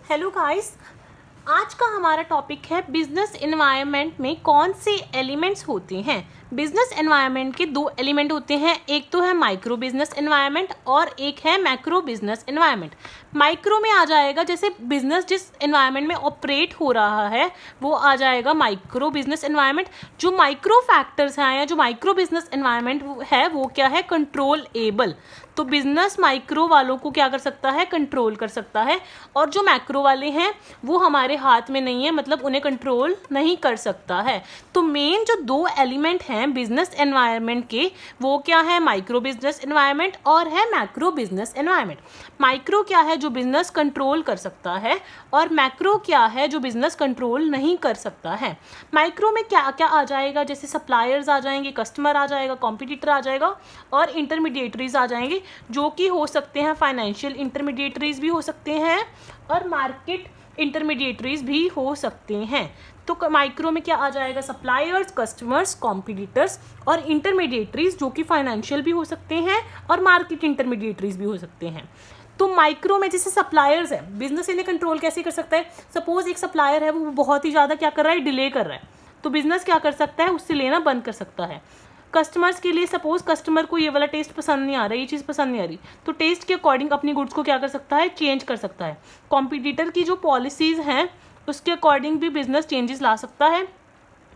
Hello guys, आज का हमारा टॉपिक है बिजनेस एनवायरनमेंट में कौन से एलिमेंट्स होते हैं। बिजनेस एनवायरनमेंट के दो एलिमेंट होते हैं, एक तो है माइक्रो बिजनेस एनवायरनमेंट और एक है मैक्रो बिजनेस एनवायरनमेंट। माइक्रो में आ जाएगा जैसे बिजनेस जिस एनवायरनमेंट में ऑपरेट हो रहा है वो आ जाएगा माइक्रो बिजनेस एनवायरनमेंट। जो माइक्रो फैक्टर्स हैं या जो माइक्रो बिजनेस एनवायरनमेंट है वो क्या है, कंट्रोल एबल। तो बिजनेस माइक्रो वालों को क्या कर सकता है, कंट्रोल कर सकता है, और जो मैक्रो वाले हैं वो हमारे हाथ में नहीं है, मतलब उन्हें कंट्रोल नहीं कर सकता है। तो मेन जो दो एलिमेंट हैं बिजनेस एनवायरनमेंट के वो क्या है, माइक्रो बिजनेस एनवायरनमेंट और है मैक्रो बिजनेस एनवायरनमेंट। माइक्रो क्या है, जो बिजनेस कंट्रोल कर सकता है, और मैक्रो क्या है, जो बिजनेस कंट्रोल नहीं कर सकता है। माइक्रो में क्या क्या आ जाएगा, जैसे सप्लायर्स आ जाएंगे, कस्टमर आ जाएगा, कॉम्पिटिटर आ जाएगा और इंटरमीडिएटरीज आ जाएंगे, जो कि हो सकते हैं फाइनेंशियल इंटरमीडिएटरीज भी हो सकते हैं और मार्केट इंटरमीडिएटरीज भी हो सकते हैं। तो माइक्रो में क्या आ जाएगा, सप्लायर्स, कस्टमर्स, कॉम्पिटिटर्स और इंटरमीडिएटरीज, जो कि फाइनेंशियल भी हो सकते हैं और मार्केट इंटरमीडिएटरीज भी हो सकते हैं। तो माइक्रो में जैसे सप्लायर्स है, बिजनेस इन्हें कंट्रोल कैसे कर सकता है। सपोज एक सप्लायर है, वो बहुत ही ज़्यादा क्या कर रहा है, डिले कर रहा है, तो बिजनेस क्या कर सकता है, उससे लेना बंद कर सकता है। कस्टमर्स के लिए सपोज कस्टमर को ये वाला टेस्ट पसंद नहीं आ रहा, ये चीज़ पसंद नहीं आ रही, तो टेस्ट के अकॉर्डिंग अपनी गुड्स को क्या कर सकता है, चेंज कर सकता है। कॉम्पिटिटर की जो पॉलिसीज़ हैं उसके अकॉर्डिंग भी बिजनेस चेंजेस ला सकता है।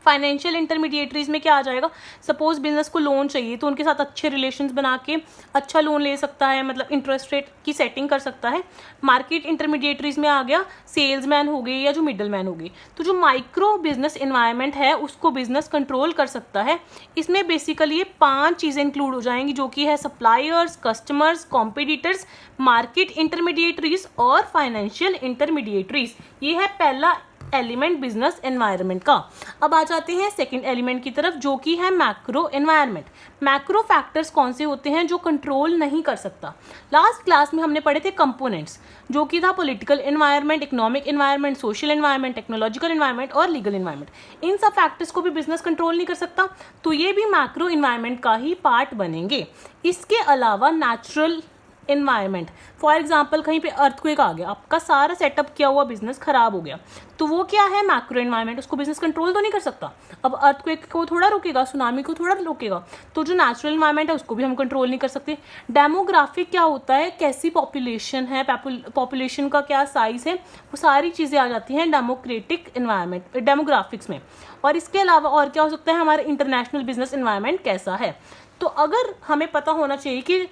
फाइनेंशियल इंटरमीडिएटरीज में क्या आ जाएगा, सपोज बिजनेस को लोन चाहिए तो उनके साथ अच्छे रिलेशंस बना के अच्छा लोन ले सकता है, मतलब इंटरेस्ट रेट की सेटिंग कर सकता है। मार्केट इंटरमीडिएटरीज में आ गया सेल्समैन हो गए या जो मिडल मैन हो गए। तो जो माइक्रो बिजनेस इन्वायरमेंट है उसको बिजनेस कंट्रोल कर सकता है। इसमें बेसिकली ये 5 चीज़ें इंक्लूड हो जाएंगी, जो कि है suppliers, customers, competitors, market intermediaries और फाइनेंशियल इंटरमीडिएटरीज। ये है पहला एलिमेंट बिजनेस एनवायरनमेंट का। अब आ जाते हैं सेकंड एलिमेंट की तरफ, जो कि है मैक्रो एनवायरनमेंट। मैक्रो फैक्टर्स कौन से होते हैं, जो कंट्रोल नहीं कर सकता। लास्ट क्लास में हमने पढ़े थे कंपोनेंट्स, जो कि था political environment, economic environment, social environment, technological environment और लीगल एनवायरनमेंट। इन सब फैक्टर्स को भी बिजनेस कंट्रोल नहीं कर सकता, तो ये भी मैक्रो एनवायरनमेंट का ही पार्ट बनेंगे। इसके अलावा नेचुरल इन्वायरमेंट, फॉर एग्जाम्पल कहीं पे अर्थक्वेक आ गया, आपका सारा सेटअप किया हुआ बिजनेस खराब हो गया, तो वो क्या है, मैक्रो इन्वायरमेंट। उसको बिजनेस कंट्रोल तो नहीं कर सकता। अब अर्थक्वेक को थोड़ा रोकेगा, सुनामी को थोड़ा रोकेगा, तो जो नेचुरल इन्वायरमेंट है उसको भी हम कंट्रोल नहीं कर सकते। डेमोग्राफिक क्या होता है, कैसी पॉपुलेशन है, पॉपुलेशन का क्या साइज है, वो सारी चीज़ें आ जाती हैं डेमोक्रेटिक इन्वायरमेंट, डेमोग्राफिक्स में। और इसके अलावा और क्या हो सकता है, हमारा इंटरनेशनल बिजनेस इन्वायरमेंट कैसा है। तो अगर हमें पता होना चाहिए कि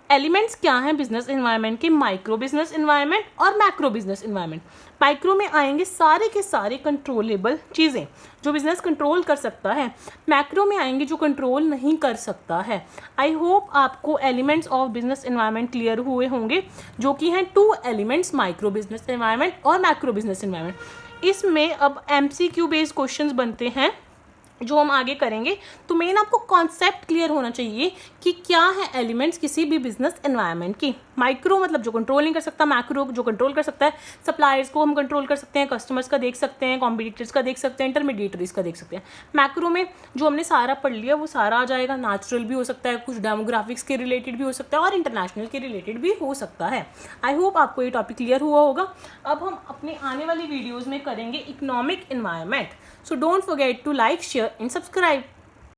एलिमेंट्स क्या हैं बिजनेस एनवायरनमेंट के, माइक्रो बिजनेस एनवायरनमेंट और मैक्रो बिजनेस एनवायरनमेंट। माइक्रो में आएंगे सारे के सारे कंट्रोलेबल चीज़ें जो बिजनेस कंट्रोल कर सकता है, मैक्रो में आएंगे जो कंट्रोल नहीं कर सकता है। आई होप आपको elements of business environment clear हुए होंगे, जो कि हैं 2 एलिमेंट्स, माइक्रो बिजनेस एनवायरनमेंट और मैक्रो बिजनेस एनवायरनमेंट। इसमें अब MCQ बेस्ड क्वेश्चंस बनते हैं जो हम आगे करेंगे। तो मेन आपको कॉन्सेप्ट क्लियर होना चाहिए कि क्या है एलिमेंट्स किसी भी बिजनेस एनवायरनमेंट की। माइक्रो मतलब जो कंट्रोल नहीं कर सकता, मैक्रो जो कंट्रोल कर सकता है, सप्लायर्स को हम कंट्रोल कर सकते हैं, कस्टमर्स का देख सकते हैं, कॉम्पिटिटर्स का देख सकते हैं, इंटरमीडिएटरीज का देख सकते हैं। मैक्रो में जो हमने सारा पढ़ लिया वो सारा आ जाएगा, नेचुरल भी हो सकता है, कुछ डेमोग्राफिक्स के रिलेटेड भी हो सकता है और इंटरनेशनल के रिलेटेड भी हो सकता है। आई होप आपको ये टॉपिक क्लियर हुआ होगा। अब हम अपने आने वाली वीडियोज़ में करेंगे economic environment. So don't forget to like, share and subscribe.